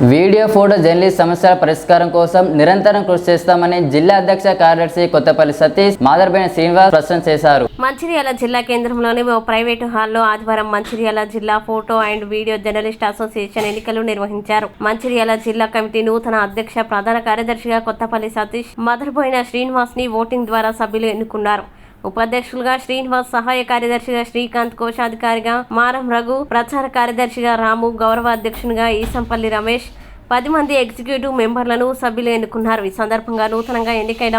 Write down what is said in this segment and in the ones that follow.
Video photo journalist సమస్యల పరిష్కారం కోసం నిరంతరం కృషి చేస్తామని జిల్లా అధ్యక్ష కార్యదర్శి కొత్తపల్లి సతీష్ మాదర్బైన శ్రీనివాస్ స్పష్టం చేశారు. మంచిర్యాల జిల్లా కేంద్రంలోని ఓ ప్రైవేటు హాల్లో ఆదివారం మంచిర్యాల జిల్లా photo and video journalist association ఎన్నికలు నిర్వహించారు. మంచిర్యాల జిల్లా కమిటీ నూతన అధ్యక్ష ప్రధాన కార్యదర్శిగా కొత్తపల్లి సతీష్, మాదర్బైన శ్రీనివాస్ ని ఓటింగ్ ద్వారా సభ్యులు ఎన్నుకున్నారు. ఉపాధ్యక్షులుగా శ్రీనివాస్, సహాయ కార్యదర్శిగా శ్రీకాంత్, కోశాధికారిగా మారం రఘు, ప్రచార కార్యదర్శిగా రాము, గౌరవ అధ్యక్షునిగా ఈసంపల్లి రమేష్, 10 మంది ఎగ్జిక్యూటివ్ మెంబర్లను సభ్యులు ఎన్నుకున్నారు. ఈ సందర్భంగా నూతనంగా ఎన్నికైన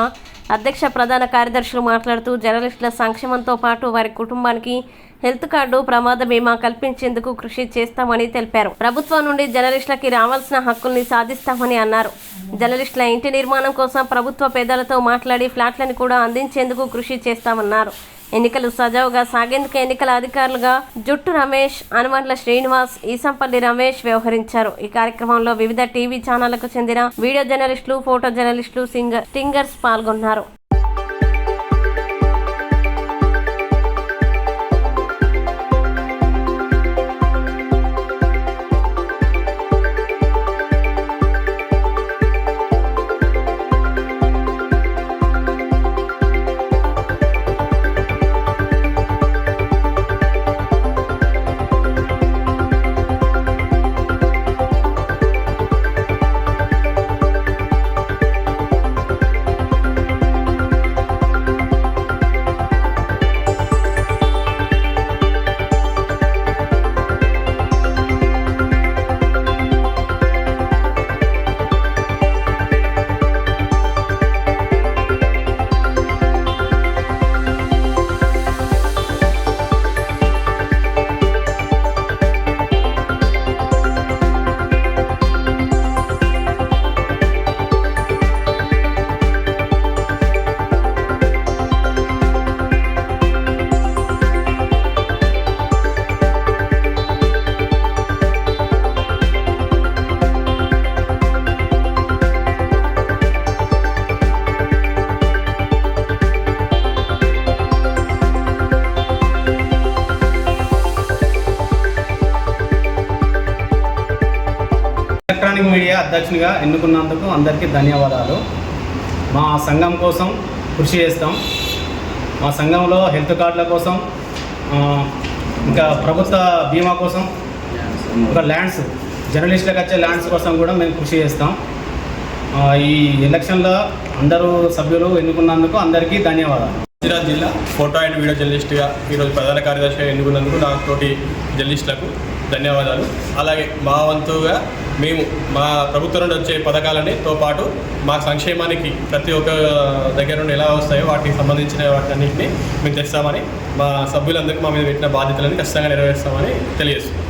అధ్యక్ష ప్రధాన కార్యదర్శులు మాట్లాడుతూ జర్నలిస్టుల సంక్షేమంతో పాటు వారి కుటుంబానికి హెల్త్ కార్డు, ప్రమాద బీమా కల్పించేందుకు కృషి చేస్తామని తెలిపారు. ప్రభుత్వం నుండి జర్నలిస్టులకి రావాల్సిన హక్కుల్ని సాధిస్తామని అన్నారు. జర్నలిస్టుల ఇంటి నిర్మాణం కోసం ప్రభుత్వ పేదలతో మాట్లాడి ఫ్లాట్లను కూడా అందించేందుకు కృషి చేస్తామన్నారు. ఎన్నికలు సజావుగా సాగేందుకు ఎన్నికల అధికారులుగా జుట్టు రమేష్, అనుమండ్ల శ్రీనివాస్, ఈసంపల్లి రమేష్ వ్యవహరించారు. ఈ కార్యక్రమంలో వివిధ టీవీ ఛానళ్లకు చెందిన వీడియో జర్నలిస్టులు, ఫోటో జర్నలిస్టులు, సింగర్స్ పాల్గొన్నారు. ఎలక్ట్రానిక్ మీడియా అధ్యక్షునిగా ఎన్నుకున్నందుకు అందరికీ ధన్యవాదాలు. మా సంఘం కోసం కృషి చేస్తాం. మా సంఘంలో హెల్త్ కార్డుల కోసం, ఇంకా ప్రభుత్వ బీమా కోసం, ఇంకా ల్యాండ్స్, జర్నలిస్టులకు వచ్చే ల్యాండ్స్ కోసం కూడా మేము కృషి చేస్తాం. ఈ ఎలక్షన్లో అందరూ సభ్యులు ఎన్నుకున్నందుకు అందరికీ ధన్యవాదాలు. మంచిర్యాల జిల్లా ఫోటో అండ్ వీడియో జర్నలిస్ట్గా ఈరోజు ప్రధాన కార్యదర్శిగా ఎన్నుకున్నందుకు నాకు తోటి జర్నలిస్టులకు ధన్యవాదాలు. అలాగే మా వంతుగా మేము మా ప్రభుత్వం నుండి వచ్చే పథకాలతో పాటు మా సంక్షేమానికి ప్రతి ఒక్క దగ్గర నుండి ఎలా వస్తాయో వాటికి సంబంధించిన వాటన్నింటినీ మేము తెస్తామని, మా సభ్యులందరికీ మా మీద పెట్టిన బాధ్యతలను ఖచ్చితంగా నెరవేరుస్తామని తెలియజేస్తున్నాం.